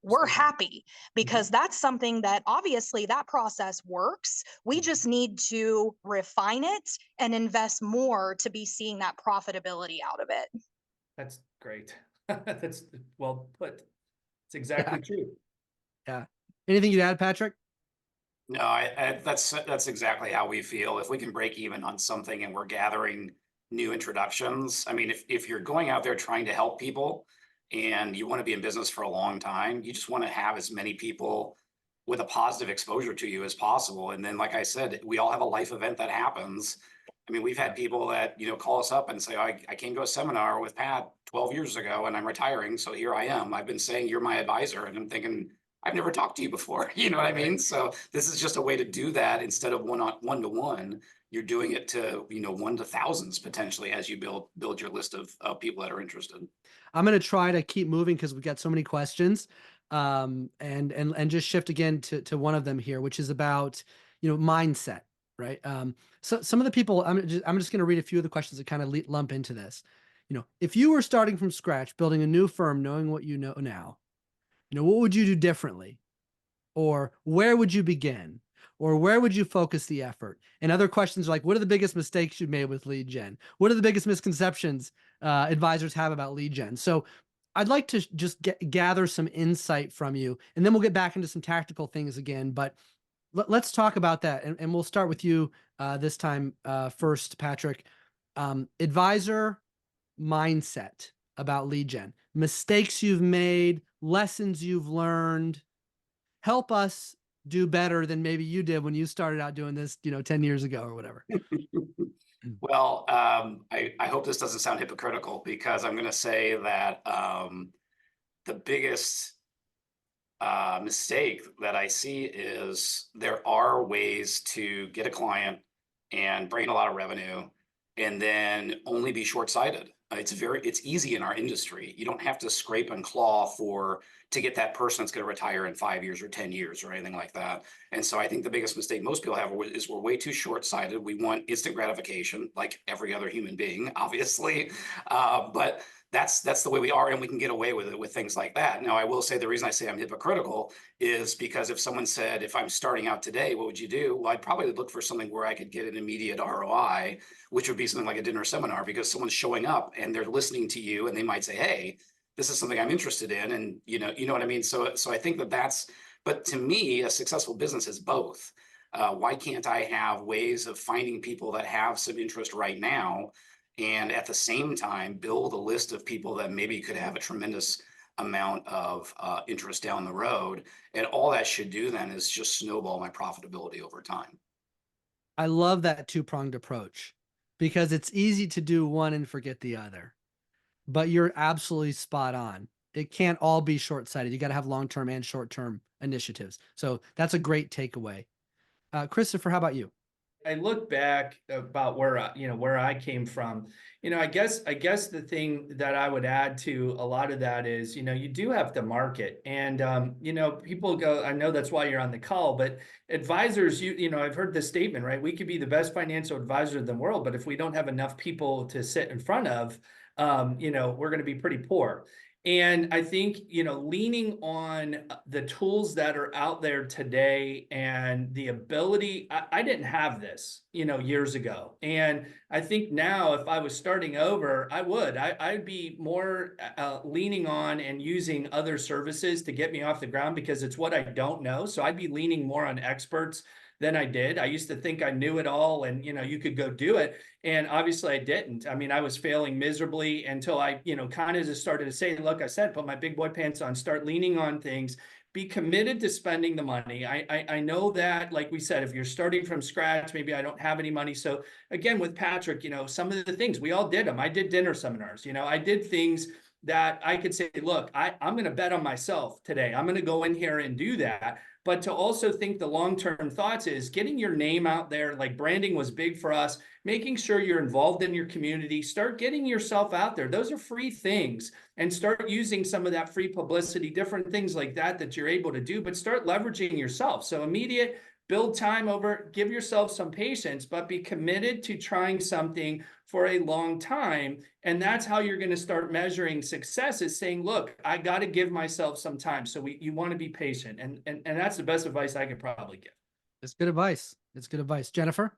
we're happy, because that's something that obviously that process works. We just need to refine it and invest more to be seeing that profitability out of it. That's great. That's well put. It's exactly true. Yeah. Anything you'd add, Patrick? No, that's exactly how we feel. If we can break even on something and we're gathering new introductions, I mean, if you're going out there trying to help people and you want to be in business for a long time, you just want to have as many people with a positive exposure to you as possible. And then, like I said, we all have a life event that happens. I mean, we've had people that, call us up and say, I came to a seminar with Pat 12 years ago and I'm retiring. So here I am. I've been saying you're my advisor. And I'm thinking, I've never talked to you before. You know what I mean? So this is just a way to do that. Instead of one-to-one, you're doing it to, one to thousands potentially as you build your list of people that are interested. I'm going to try to keep moving because we've got so many questions, and just shift again to one of them here, which is about, mindset, right? So some of the people, I'm just going to read a few of the questions that kind of lump into this. If you were starting from scratch, building a new firm, knowing what you know now, what would you do differently? Or where would you begin? Or where would you focus the effort? And other questions are like, what are the biggest mistakes you've made with lead gen? What are the biggest misconceptions advisors have about lead gen? So I'd like to just gather some insight from you, and then we'll get back into some tactical things again. But let's talk about that. And we'll start with you this time first, Patrick. Advisor mindset about lead gen, mistakes you've made, lessons you've learned. Help us do better than maybe you did when you started out doing this, 10 years ago or whatever? Well, I hope this doesn't sound hypocritical, because I'm going to say that the biggest mistake that I see is there are ways to get a client and bring in a lot of revenue and then only be short-sighted. It's easy in our industry. You don't have to scrape and claw to get that person that's going to retire in 5 years or 10 years or anything like that. And so I think the biggest mistake most people have is we're way too short-sighted. We want instant gratification, like every other human being, obviously. But that's the way we are, and we can get away with it with things like that. Now, I will say the reason I say I'm hypocritical is because if someone said, if I'm starting out today, what would you do? Well, I'd probably look for something where I could get an immediate ROI, which would be something like a dinner seminar, because someone's showing up and they're listening to you and they might say, hey, this is something I'm interested in. And you know what I mean? So I think but to me, a successful business is both. Why can't I have ways of finding people that have some interest right now, and at the same time build a list of people that maybe could have a tremendous amount of interest down the road? And all that should do then is just snowball my profitability over time. I love that two-pronged approach, because it's easy to do one and forget the other. But you're absolutely spot on. It can't all be short-sighted. You got to have long-term and short-term initiatives. So that's a great takeaway. Christopher, how about you? I look back about where I came from. I guess the thing that I would add to a lot of that is, you do have to market. And people go, I know that's why you're on the call, but advisors, I've heard this statement, right? We could be the best financial advisor in the world, but if we don't have enough people to sit in front of, we're going to be pretty poor. And I think, leaning on the tools that are out there today and the ability, I didn't have this, years ago. And I think now if I was starting over, I'd be more leaning on and using other services to get me off the ground, because it's what I don't know. So I'd be leaning more on experts than I did. I used to think I knew it all and, you could go do it. And obviously I didn't. I mean, I was failing miserably until I, kind of just started to say, look, I said, put my big boy pants on, start leaning on things, be committed to spending the money. I know that, like we said, if you're starting from scratch, maybe I don't have any money. So again, with Patrick, some of the things, we all did them. I did dinner seminars, I did things that I could say, look, I'm going to bet on myself today. I'm going to go in here and do that. But to also think the long-term thoughts is getting your name out there. Like branding was big for us, making sure you're involved in your community, start getting yourself out there. Those are free things, and start using some of that free publicity, different things like that you're able to do, but start leveraging yourself. So Mediate, build time over, give yourself some patience, but be committed to trying something for a long time. And that's how you're going to start measuring success, is saying, look, I got to give myself some time. So you want to be patient. And that's the best advice I could probably give. It's good advice. It's good advice. Jennifer?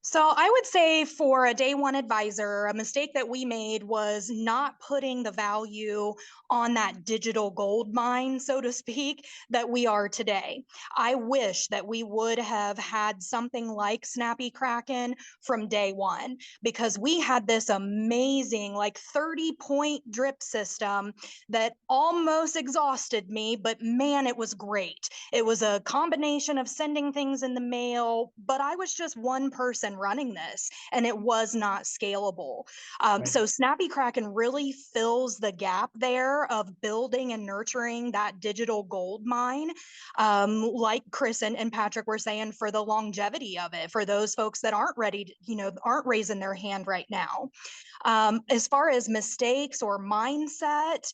So I would say for a day one advisor, a mistake that we made was not putting the value on that digital gold mine, so to speak, that we are today. I wish that we would have had something like Snappy Kraken from day one, because we had this amazing, like 30-point drip system that almost exhausted me, but man, it was great. It was a combination of sending things in the mail, but I was just one person running this, and it was not scalable. Right. So Snappy Kraken really fills the gap there of building and nurturing that digital gold mine, like Chris and Patrick were saying, for the longevity of it, for those folks that aren't ready to, aren't raising their hand right now. As far as mistakes or mindset,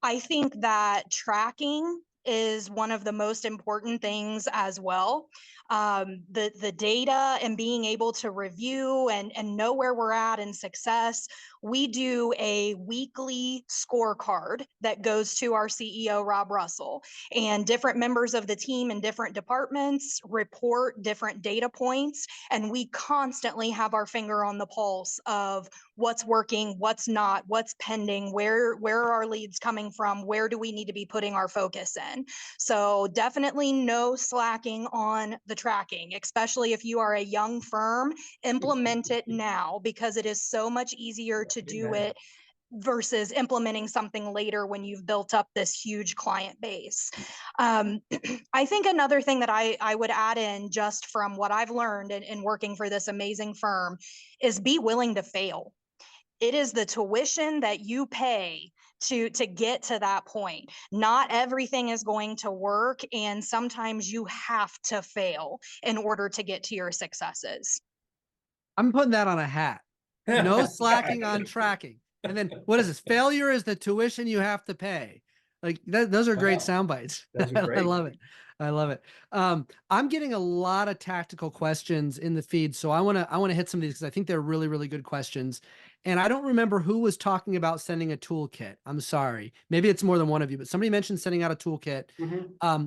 I think that tracking is one of the most important things as well. The data and being able to review and know where we're at in success. We do a weekly scorecard that goes to our CEO, Rob Russell, and different members of the team in different departments report different data points. And we constantly have our finger on the pulse of what's working, what's not, what's pending, where are our leads coming from, where do we need to be putting our focus in. So definitely no slacking on the tracking, especially if you are a young firm. Implement it now, because it is so much easier to do it versus implementing something later when you've built up this huge client base. I think another thing that I would add in, just from what I've learned in working for this amazing firm, is be willing to fail. It is the tuition that you pay to get to that point. Not everything is going to work, and sometimes you have to fail in order to get to your successes. I'm putting that on a hat. No slacking on tracking. And then what is this? Failure is the tuition you have to pay. Like those are great Wow. sound bites. Those are I great. love it. I love it. I'm getting a lot of tactical questions in the feed, so I want to hit some of these because I think they're really, really good questions. And I don't remember who was talking about sending a toolkit. I'm sorry. Maybe it's more than one of you, but somebody mentioned sending out a toolkit.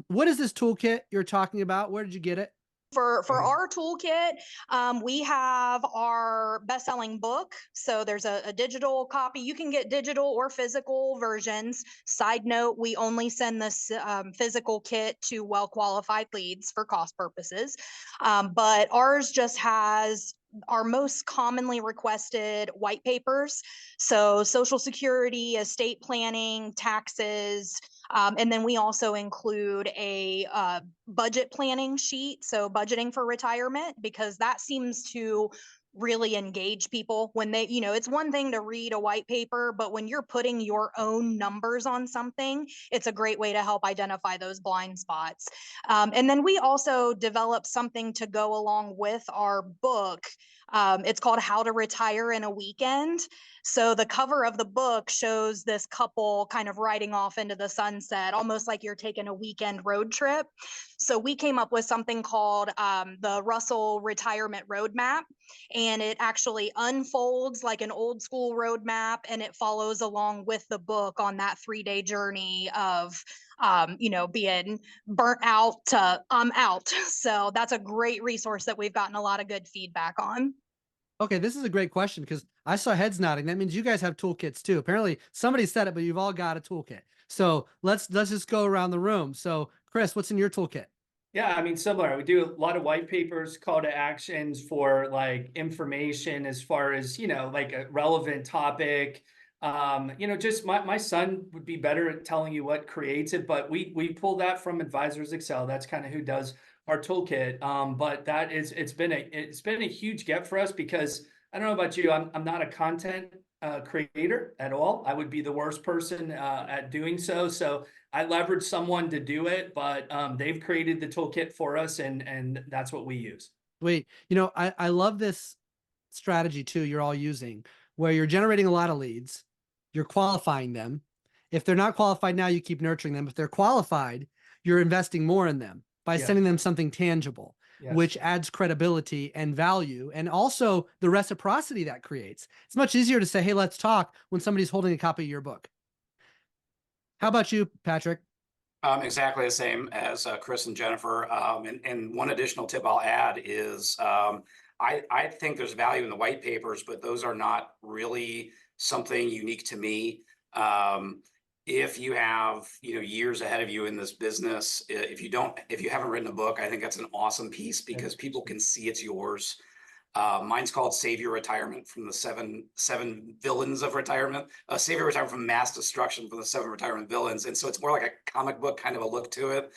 What is this toolkit you're talking about? Where did you get it? For our toolkit, we have our best-selling book. So there's a digital copy. You can get digital or physical versions. Side note, we only send this physical kit to well-qualified leads for cost purposes. But ours just has our most commonly requested white papers. So Social Security, estate planning, taxes, and then we also include a budget planning sheet. So budgeting for retirement, because that seems to really engage people when they, it's one thing to read a white paper, but when you're putting your own numbers on something, it's a great way to help identify those blind spots. And then we also developed something to go along with our book. It's called How to Retire in a Weekend. So the cover of the book shows this couple kind of riding off into the sunset, almost like you're taking a weekend road trip. So we came up with something called the Russell Retirement Roadmap, and it actually unfolds like an old school roadmap, and it follows along with the book on that 3-day journey of being burnt out to I'm out. So that's a great resource that we've gotten a lot of good feedback on. Okay, this is a great question because I saw heads nodding. That means you guys have toolkits too. Apparently somebody said it, but you've all got a toolkit. So let's just go around the room. So Chris, what's in your toolkit? Yeah, I mean, similar. We do a lot of white papers, call to actions for like information as far as, like a relevant topic. Just my son would be better at telling you what creates it, but we pull that from Advisors Excel. That's kind of who does our toolkit. But it's been a huge get for us because I don't know about you, I'm not a content creator at all. I would be the worst person at doing so. So I leverage someone to do it, but they've created the toolkit for us, and that's what we use. Wait, I love this strategy too you're all using, where you're generating a lot of leads, you're qualifying them. If they're not qualified now, you keep nurturing them. If they're qualified, you're investing more in them by Yes. sending them something tangible, Yes. which adds credibility and value, and also the reciprocity that creates. It's much easier to say, hey, let's talk, when somebody's holding a copy of your book. How about you, Patrick? Exactly the same as Chris and Jennifer. And one additional tip I'll add is I think there's value in the white papers, but those are not really something unique to me. If you have years ahead of you in this business, if you haven't written a book, I think that's an awesome piece because people can see it's yours. Mine's called Save Your Retirement from the seven villains of retirement. Save Your Retirement from Mass Destruction from the 7 retirement villains. And so it's more like a comic book kind of a look to it.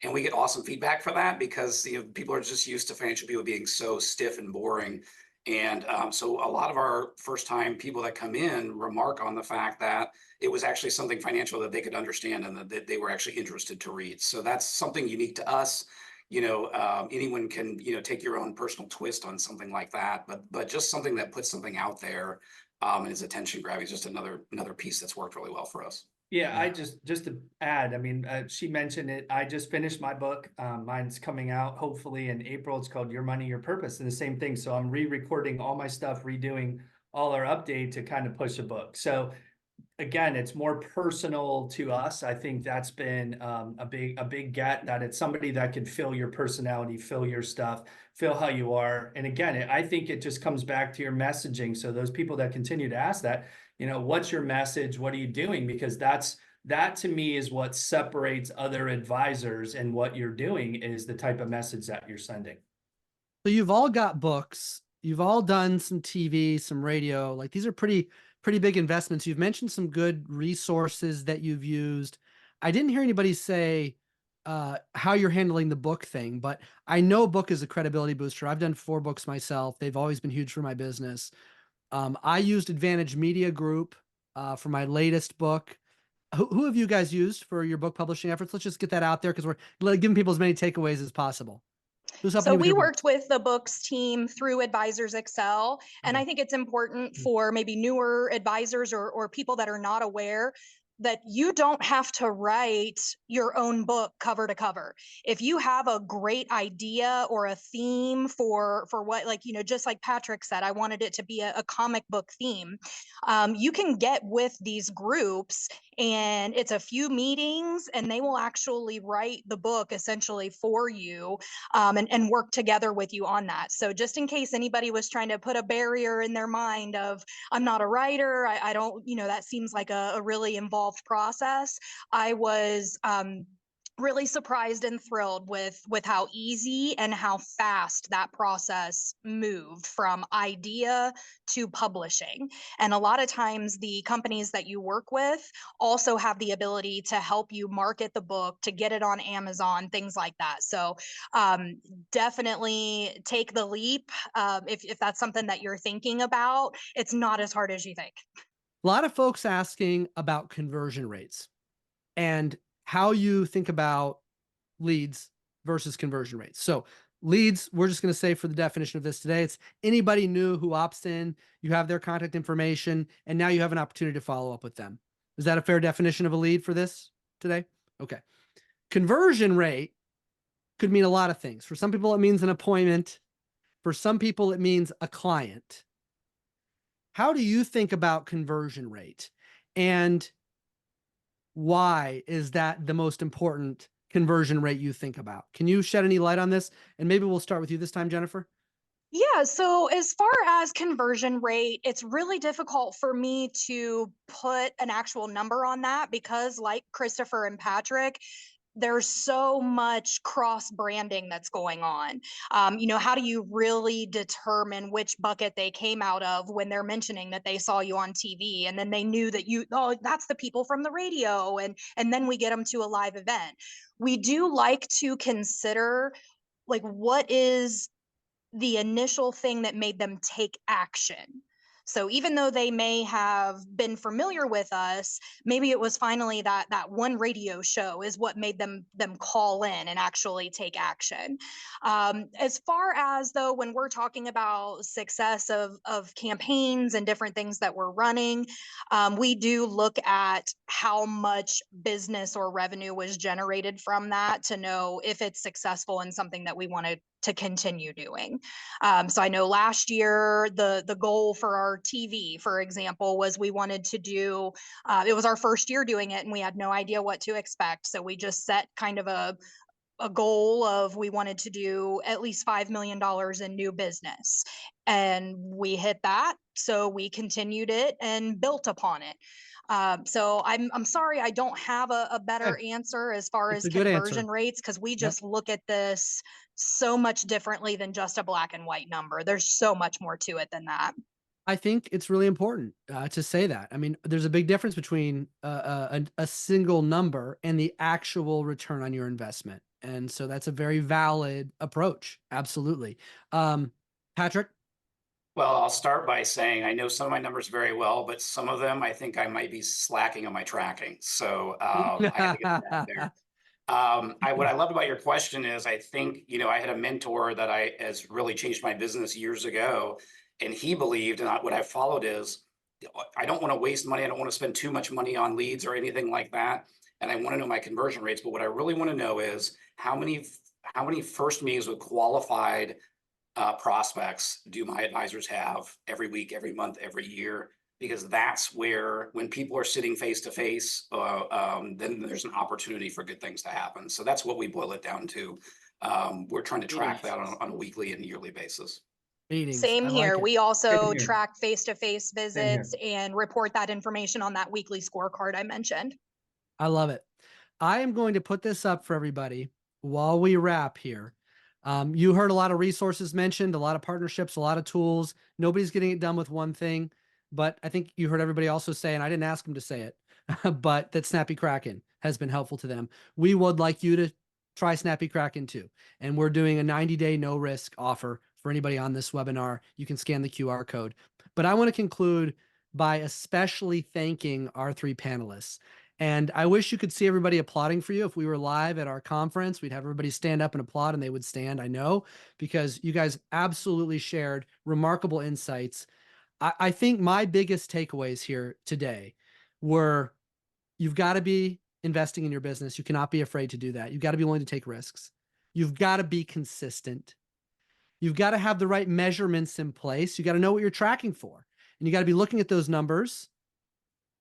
And we get awesome feedback for that because people are just used to financial people being so stiff and boring. And so a lot of our first time people that come in remark on the fact that it was actually something financial that they could understand and that they were actually interested to read. So that's something unique to us. Anyone can, take your own personal twist on something like that, but just something that puts something out there and is attention grabbing is just another piece that's worked really well for us. Yeah, I just to add, I mean, she mentioned it. I just finished my book. Mine's coming out hopefully in April. It's called Your Money, Your Purpose, and the same thing. So I'm re-recording all my stuff, redoing all our update to kind of push a book. So again, it's more personal to us. I think that's been a big get, that it's somebody that can feel your personality, feel your stuff, feel how you are. And again, I think it just comes back to your messaging. So those people that continue to ask that, what's your message? What are you doing? Because that to me is what separates other advisors, and what you're doing is the type of message that you're sending. So you've all got books, you've all done some TV, some radio, like these are pretty pretty big investments. You've mentioned some good resources that you've used. I didn't hear anybody say how you're handling the book thing, but I know book is a credibility booster. I've done 4 books myself. They've always been huge for my business. I used Advantage Media Group for my latest book. Who have you guys used for your book publishing efforts? Let's just get that out there because we're giving people as many takeaways as possible. Who's helping So you with we your book? worked with the books team through Advisors Excel. And Okay. I think it's important for maybe newer advisors or people that are not aware that you don't have to write your own book cover to cover. If you have a great idea or a theme for what, like, just like Patrick said, I wanted it to be a comic book theme. You can get with these groups and it's a few meetings and they will actually write the book essentially for you, and work together with you on that. So just in case anybody was trying to put a barrier in their mind of, I'm not a writer, I don't, that seems like a really involved process. I was really surprised and thrilled with how easy and how fast that process moved from idea to publishing. And a lot of times the companies that you work with also have the ability to help you market the book, to get it on Amazon, things like that. So definitely take the leap. If that's something that you're thinking about, it's not as hard as you think. A lot of folks asking about conversion rates and how you think about leads versus conversion rates. So leads, we're just going to say for the definition of this today, it's anybody new who opts in, you have their contact information, and now you have an opportunity to follow up with them. Is that a fair definition of a lead for this today? Okay. Conversion rate could mean a lot of things. For some people, it means an appointment. For some people, it means a client. How do you think about conversion rate? And why is that the most important conversion rate you think about? Can you shed any light on this? And maybe we'll start with you this time, Jennifer. Yeah, so as far as conversion rate, it's really difficult for me to put an actual number on that because, like Christopher and Patrick, there's so much cross branding that's going on. How do you really determine which bucket they came out of when they're mentioning that they saw you on TV and then they knew that that's the people from the radio, and then we get them to a live event. We do like to consider, like, what is the initial thing that made them take action. So even though they may have been familiar with us, maybe it was finally that one radio show is what made them call in and actually take action. As far as though when we're talking about success of campaigns and different things that we're running, we do look at how much business or revenue was generated from that to know if it's successful and something that we want to continue doing. So I know last year, the goal for our TV, for example, was we wanted to do, it was our first year doing it and we had no idea what to expect. So we just set kind of a goal of we wanted to do at least $5 million in new business. And we hit that. So we continued it and built upon it. So I'm sorry, I don't have a better answer as far It's as a good answer. conversion rates, because we Yep. just look at this so much differently than just a black and white number. There's so much more to it than that. I think it's really important to say that. I mean, there's a big difference between a single number and the actual return on your investment. And so that's a very valid approach. Absolutely. Patrick? Well, I'll start by saying I know some of my numbers very well, but some of them I think I might be slacking on my tracking. So I have to get that there. What I loved about your question is I think, I had a mentor that has really changed my business years ago. And he believed, and what I followed is, I don't want to waste money. I don't want to spend too much money on leads or anything like that. And I want to know my conversion rates. But what I really want to know is how many first meetings with qualified prospects do my advisors have every week, every month, every year? Because that's where, when people are sitting face to face, then there's an opportunity for good things to happen. So that's what we boil it down to. We're trying to track that on a weekly and yearly basis. Meetings. Same I here. like it. We also Same here. track face-to-face Same here. visits and report that information on that weekly scorecard I mentioned. I love it. I am going to put this up for everybody while we wrap here. You heard a lot of resources mentioned, a lot of partnerships, a lot of tools. Nobody's getting it done with one thing. but I think you heard everybody also say, and I didn't ask them to say it, but that Snappy Kraken has been helpful to them. We would like you to try Snappy Kraken too. And we're doing a 90-day no risk offer for anybody on this webinar. You can scan the QR code. But I want to conclude by especially thanking our 3 panelists. And I wish you could see everybody applauding for you. If we were live at our conference, we'd have everybody stand up and applaud, and they would stand, I know, because you guys absolutely shared remarkable insights. I think my biggest takeaways here today were, you've got to be investing in your business. You cannot be afraid to do that. You've got to be willing to take risks. You've got to be consistent. You've got to have the right measurements in place. You got to know what you're tracking for. And you got to be looking at those numbers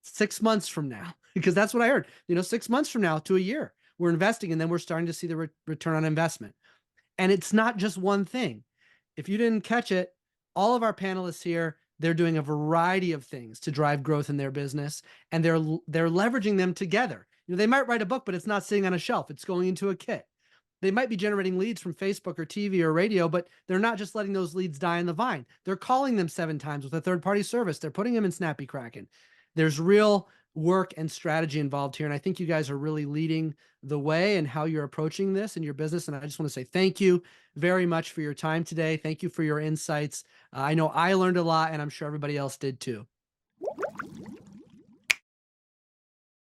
6 months from now, because that's what I heard. 6 months from now to a year, we're investing, and then we're starting to see the return on investment. And it's not just one thing. If you didn't catch it, all of our panelists here, they're doing a variety of things to drive growth in their business, and they're leveraging them together. They might write a book, but it's not sitting on a shelf. It's going into a kit. They might be generating leads from Facebook or TV or radio, but they're not just letting those leads die in the vine. They're calling them 7 times with a third-party service. They're putting them in Snappy Kraken. There's real work and strategy involved here. And I think you guys are really leading the way in how you're approaching this in your business. And I just want to say thank you very much for your time today. Thank you for your insights. I know I learned a lot, and I'm sure everybody else did too.